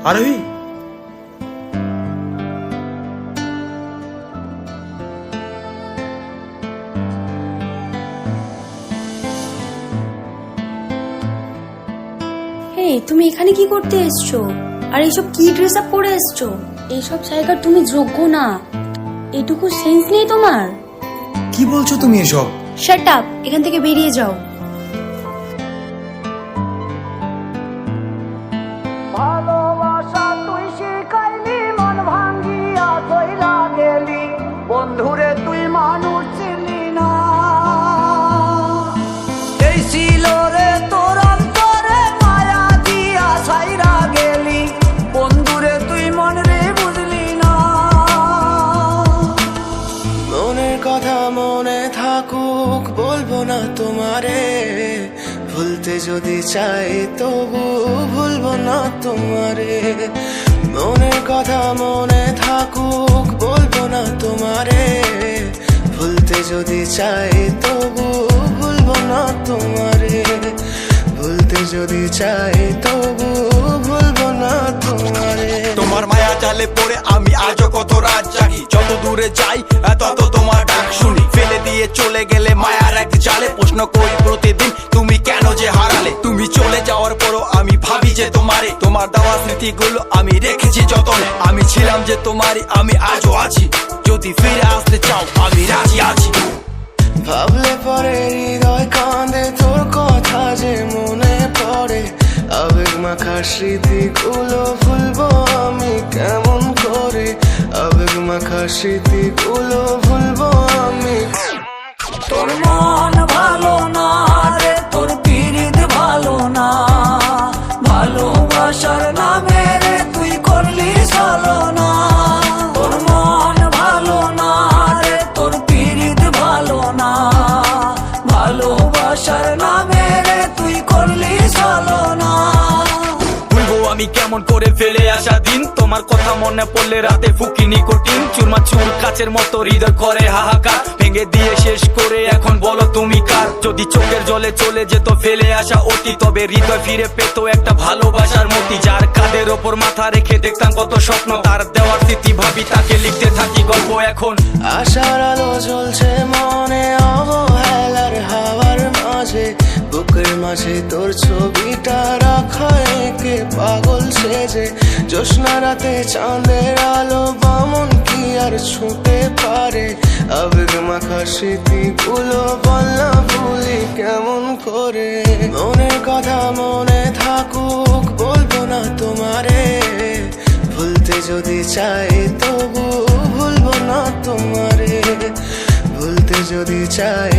আরোহী, তুমি এখানে কি করতে এসছো? আর এইসব কি ড্রেস আপ পরে এসছো? এইসব জায়গার তুমি যোগ্য না। এটুকু সেন্স নেই তোমার? কি বলছো তুমি এসব? শাট আপ, এখান থেকে বেরিয়ে যাও। ভালোবাসা তুই শিখাইলি, মন ভাঙ্গিয়া কইরা গেলি, বন্ধুরে তুই মানুষ ছিলি না। এই ছিল রে তোর অন্তরে মায়া দিয়া ছাইরা গেলি, বন্ধুরে তুই মন রে বুঝলি না। মনের কথা মনে থাকুক, বলবো না তোমারে, ভুলতে যদি চাই তবু ভুলবো না তোমারে। মনের কথা মনে থাকুক, বলবো না তোমারে, ভুলতে যদি চাই তবু ভুলবো না তোমারে। ভুলতে যদি চাই তবু ভুলবো না তোমারে। তোমার মায়া জালে পড়ে আমি আজও কত রাত জাগি, যত দূরে যাই তত তোমার ডাক শুনি। ফেলে দিয়ে চলে গেলে মায়ার এক জালে, প্রশ্ন করি প্রতিদিন তুমি কেন যে হারালে। তুমি চলে যাওয়ার পরও আমি ভাবি যে তোমারে, তোমার দেওয়া স্মৃতিগুলো আমি রেখেছি যতনে। আমি ছিলাম যে তোমারই, আমি আজও আছি, যদি ফিরে আসতে চাও আমি রাজি আছি। ভাবলে পরে হৃদয় কাঁদে, তোর কথা যে মনে পড়ে। আবেগ মাখা স্মৃতিগুলো ভুলবো আমি কেমন করে। আবেগ মাখা স্মৃতিগুলো ভুলবো আমি। তোর মন ভালো না রে, তোর পীড়িত ভালো না। ভালোবাসার নামে রে তুই করলি ছলনা। তোর মন ভালো না রে, তোর পীড়িত ভালো না। ভালোবাসার নামে রে তুই করলি ছলনা। ভুলবো আমি কেমন করে ফেলে আসা দিন, তোমার কথা মনে পড়লে রাতে ফুকি নিকোটিন। চুরমা চুর কাচের মতো হৃদয় করে হাহাকার, ভেঙে দিয়ে শেষ করে এখন বলো তুমি কার। যদি চোখের জলে চলে যেত ফেলে আসা অতি, তবে হৃদয় ফিরে পেত একটা ভালোবাসার মতি। যার কাঁধের ওপর মাথা রেখে দেখতাম কত স্বপ্ন, তার দেওয়ার স্মৃতি ভাবি তাকে লিখতে থাকি গল্প এখন। আশার আলো জ্বলছে মনে অবহেলার হাওয়ার মাঝে। বুকের মাঝে তোর ছবিটা রাখা একে পাগল সেজে। জ্যোৎস্না রাতে চাঁদের আলো বামন কি আর ছুঁতে পারে। আবেগ মাখা স্মৃতিগুলো বলনা ভুলি কেমন করে। মনের কথা মনে থাকুক, বলবো না তোমারে, ভুলতে যদি চাই তবু ভুলবো না তোমারে। ভুলতে যদি চাই